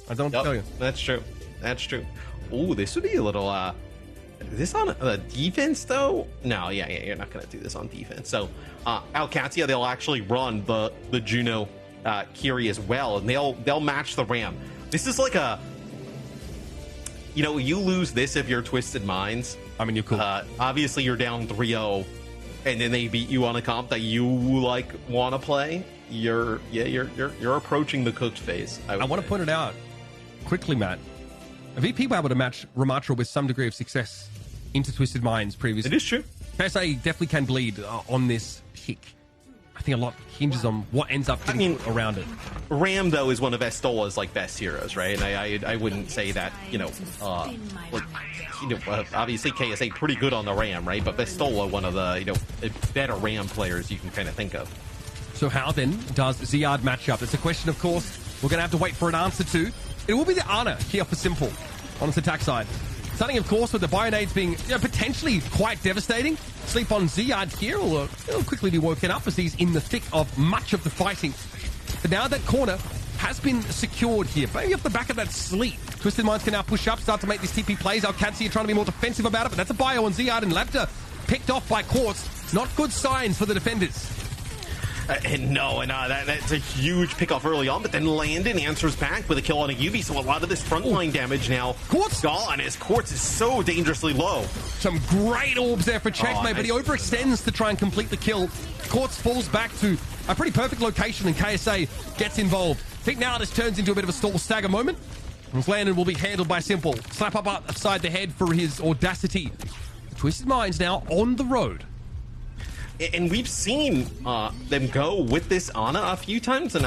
I don't tell you. That's true. That's true. Oh, this would be a little. Is this on defense though? No, yeah, you're not gonna do this on defense. So, Alcatia, they'll actually run the Juno Kiri as well, and they'll match the Ram. This is like a, you lose this if you're Twisted Minds. I mean, you could. Obviously, you're down 3-0, and then they beat you on a comp that you want to play. You're approaching the cooked phase. I want to point it out quickly, Matt. VP were able to match Ramatra with some degree of success into Twisted Minds previously. It is true. KSA definitely can bleed on this pick. I think a lot hinges on what ends up getting around it. Ram, though, is one of Estola's best heroes, right? And I wouldn't say that, obviously KSA pretty good on the Ram, right? But Estola, one of the better Ram players you can kind of think of. So how then does Ziad match up? It's a question, of course, we're going to have to wait for an answer to. It will be the Ana here for Simple on its attack side. Starting, of course, with the Bionades being potentially quite devastating. Sleep on Ziad here, or he'll quickly be woken up as he's in the thick of much of the fighting. But now that corner has been secured here. Maybe off the back of that sleep. Twisted Minds can now push up, start to make these TP plays. Alcancia trying to be more defensive about it, but that's a bio on Ziad, and Labda picked off by Quartz. Not good signs for the defenders. That's a huge pickoff early on, but then Landon answers back with a kill on a UV, so a lot of this frontline damage now Quartz gone as Quartz is so dangerously low. Some great orbs there for Checkmate, but he overextends to try and complete the kill. Quartz falls back to a pretty perfect location, and KSA gets involved. I think now this turns into a bit of a stall stagger moment. Landon will be handled by Simple. Slap up upside the head for his audacity. Twisted Minds now on the road. And we've seen them go with this Ana a few times, and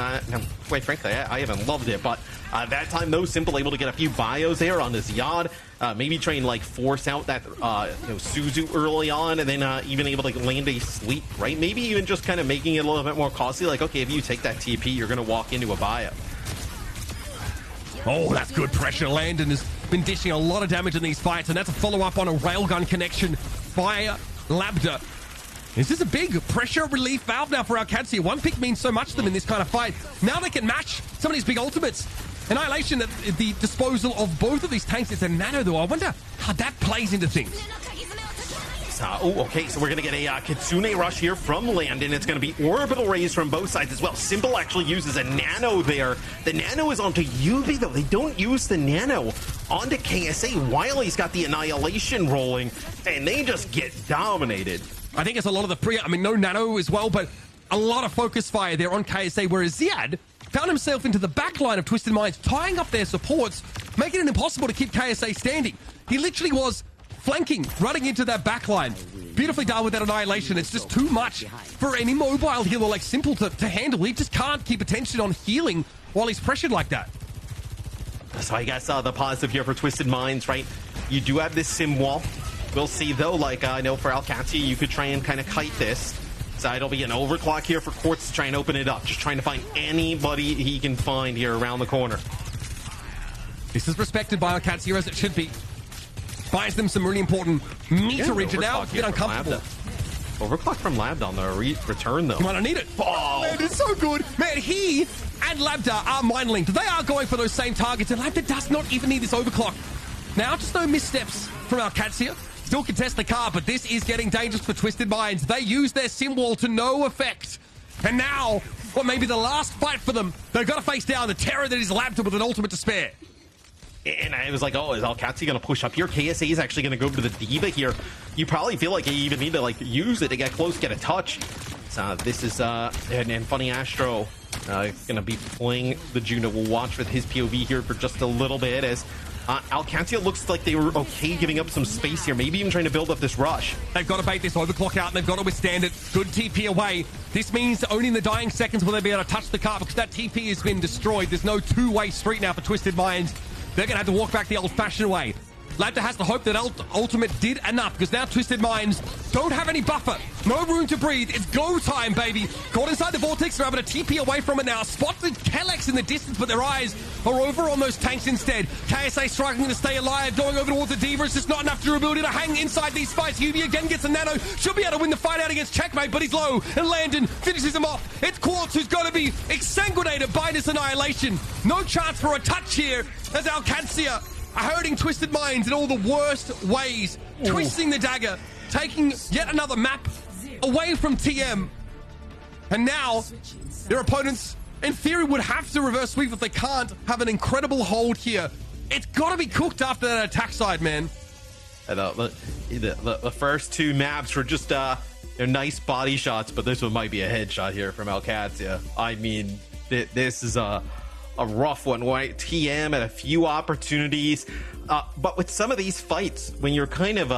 quite frankly, I haven't loved it. But that time, though, Simple able to get a few bios there on his Yad, maybe try and force out that Suzu early on, and then even able to land a sleep, right? Maybe even just kind of making it a little bit more costly. Like, okay, if you take that TP, you're going to walk into a bio. Oh, that's good pressure. Landon has been dishing a lot of damage in these fights, and that's a follow-up on a railgun connection by Labda. This is a big pressure relief valve now for Alcancia. One pick means so much to them in this kind of fight. Now they can match some of these big ultimates. Annihilation at the disposal of both of these tanks. It's a nano, though. I wonder how that plays into things. Okay, so we're going to get a Kitsune rush here from Landon. It's going to be orbital rays from both sides as well. Simple actually uses a nano there. The nano is onto Yubi, though. They don't use the nano onto KSA. Wiley's got the Annihilation rolling, and they just get dominated. I think it's a lot of the no nano as well, but a lot of focus fire there on KSA, whereas Ziad found himself into the back line of Twisted Minds, tying up their supports, making it impossible to keep KSA standing. He literally was flanking, running into that back line. Beautifully done with that Annihilation. It's just too much for any mobile healer like Simple to handle. He just can't keep attention on healing while he's pressured like that. So I guess the positive here for Twisted Minds, right? You do have this sim wall. We'll see, though, I know for Alcancia, you could try and kind of kite this. So it'll be an overclock here for Quartz to try and open it up. Just trying to find anybody he can find here around the corner. This is respected by Alcancia as it should be. Buys them some really important meterage, and now it's a bit uncomfortable. Overclock from Labda on the return, though. Come on, I need it. Oh, man, it's so good. Man, he and Labda are mind-linked. They are going for those same targets, and Labda does not even need this overclock. Now, just no missteps from Alcacia. Still contest the car, but this is getting dangerous for Twisted Minds. They use their sim wall to no effect. And now, what may be the last fight for them, they've got to face down the terror that is Labda with an ultimate to spare. And I was like, oh, is Alcacia going to push up here? KSA is actually going to go to the Diva here. You probably feel like you even need to use it to get close, get a touch. So this is, and Funny Astro going to be playing the Juno. We'll watch with his POV here for just a little bit as Alcancia looks like they were okay giving up some space here, maybe even trying to build up this rush. They've got to bait this overclock out, and they've got to withstand it. Good TP away. This means only in the dying seconds will they be able to touch the car, because that TP has been destroyed. There's no two-way street now for Twisted Minds. They're going to have to walk back the old-fashioned way. Lambda has to hope that ultimate did enough, because now Twisted Minds don't have any buffer. No room to breathe. It's go time, baby. Caught inside the vortex. They're able to TP away from it now. Spotted Kellex in the distance, but their eyes are over on those tanks instead. KSA struggling to stay alive. Going over towards the Diva. It's just not enough durability to hang inside these fights. Yubi again gets a nano. Should be able to win the fight out against Checkmate, but he's low. And Landon finishes him off. It's Quartz who's going to be exsanguinated by this annihilation. No chance for a touch here as Alcancia are hurting Twisted Minds in all the worst ways. Ooh. Twisting the dagger, taking yet another map away from TM. And now their opponents, in theory, would have to reverse sweep if they can't have an incredible hold here. It's got to be cooked after that attack side, man. The first two maps were just they're nice body shots, but this one might be a headshot here from Alcancia. I mean, this is a rough one, right? TM at a few opportunities, but with some of these fights, when you're kind of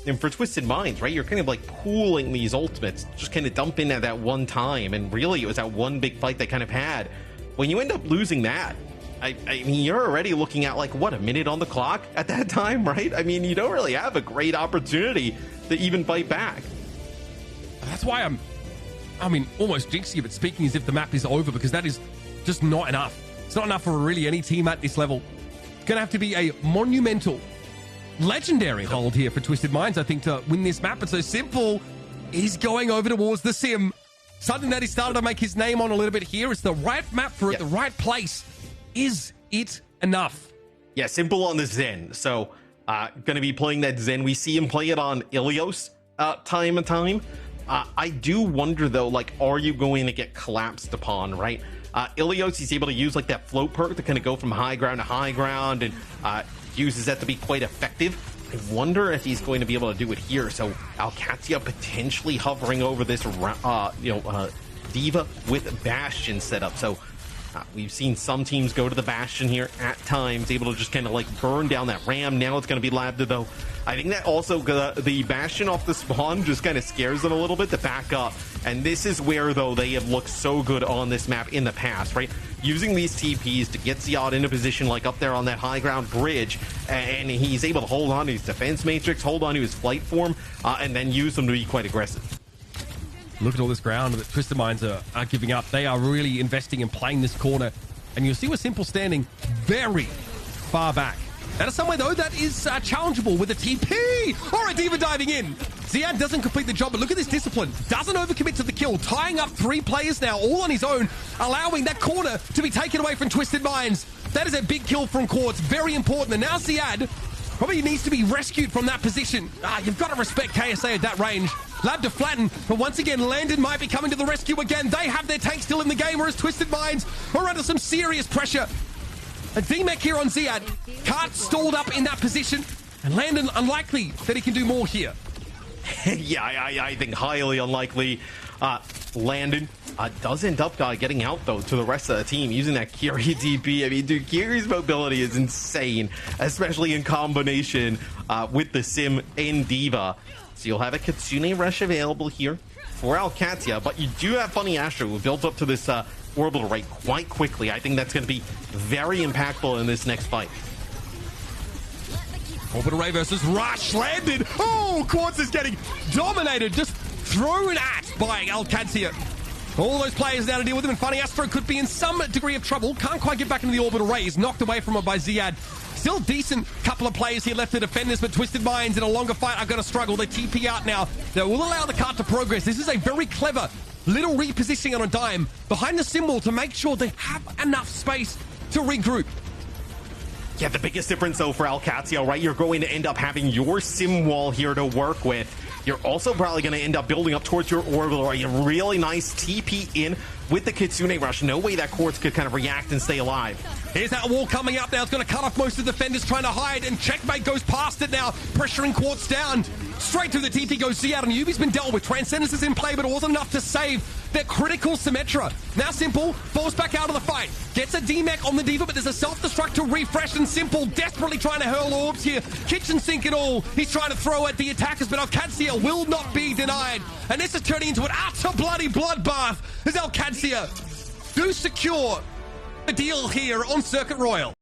and for Twisted Minds, right, you're kind of like pooling these ultimates, just kind of dump in at that one time, and really it was that one big fight they kind of had. When you end up losing that, I mean, you're already looking at like, what, a minute on the clock at that time, right? I mean, you don't really have a great opportunity to even fight back. That's why I'm almost jinxing it, but speaking as if the map is over, because that is just not enough. It's not enough for really any team at this level. It's going to have to be a monumental, legendary hold here for Twisted Minds, I think, to win this map. It's so simple. He's going over towards the sim. Something that he started to make his name on a little bit here. It's the right map for it, the right place. Is it enough? Yeah, simple on the Zen. So, going to be playing that Zen. We see him play it on Ilios time and time. I do wonder, though, like, are you going to get collapsed upon, right? Ilios, he's able to use like that float perk to kind of go from high ground to high ground, and uses that to be quite effective. I wonder if he's going to be able to do it here. So Alcancia potentially hovering over this, Diva with Bastion set up. So we've seen some teams go to the Bastion here at times, able to just kind of like burn down that Ram. Now it's going to be Lambda, though. I think that also the Bastion off the spawn just kind of scares them a little bit to back up. And this is where, though, they have looked so good on this map in the past, right? Using these TPs to get Ziad into position, like up there on that high ground bridge, and he's able to hold on to his defense matrix, hold on to his flight form, and then use them to be quite aggressive. Look at all this ground that Twisted Minds are giving up. They are really investing in playing this corner. And you'll see with Simple standing very far back. That is somewhere, though, that is challengeable with a TP or a Diva diving in. Ziad doesn't complete the job, but look at this discipline. Doesn't overcommit to the kill, tying up 3 players now, all on his own, allowing that corner to be taken away from Twisted Minds. That is a big kill from Quartz, very important. And now Ziad probably needs to be rescued from that position. You've got to respect KSA at that range. Lab to flatten, but once again, Landon might be coming to the rescue again. They have their tank still in the game, whereas Twisted Minds are under some serious pressure. A D-Mech here on Ziad. Cart stalled up in that position, and Landon unlikely that he can do more here. Yeah, I think highly unlikely. Landon does end up getting out, though, to the rest of the team using that Kiri DP. I mean, dude, Kiri's mobility is insane, especially in combination with the Sim and Diva. So you'll have a Kitsune Rush available here for Alcancia, but you do have Funny Astro, who built up to this orbital rate quite quickly. I think that's going to be very impactful in this next fight. Orbital Ray versus Rush. Landed. Oh, Quartz is getting dominated, just thrown at by Alcancia. All those players now to deal with him, and Funny Astro could be in some degree of trouble. Can't quite get back into the orbital ray. He's knocked away from it by Ziad. Still decent couple of players here left to defend this, but Twisted Minds in a longer fight are going to struggle. They TP out now. They will allow the cart to progress. This is a very clever little repositioning on a dime behind the symbol to make sure they have enough space to regroup. Yeah, the biggest difference, though, for Alcacia, right? You're going to end up having your sim wall here to work with. You're also probably going to end up building up towards your orbital, right? A really nice TP in with the Kitsune Rush. No way that Quartz could kind of react and stay alive. Here's that wall coming up now. It's going to cut off most of the defenders trying to hide, and Checkmate goes past it now, pressuring Quartz down. Straight through the TP goes Ziad, and Yubi's been dealt with. Transcendence is in play, but it wasn't enough to save that critical Symmetra. Now Simple falls back out of the fight. Gets a D-Mech on the Diva, but there's a self-destruct to refresh, and Simple desperately trying to hurl orbs here. Kitchen sink and all. He's trying to throw at the attackers, but Alcancia will not be denied. And this is turning into an utter bloody bloodbath as Alcancia do secure a deal here on Circuit Royal.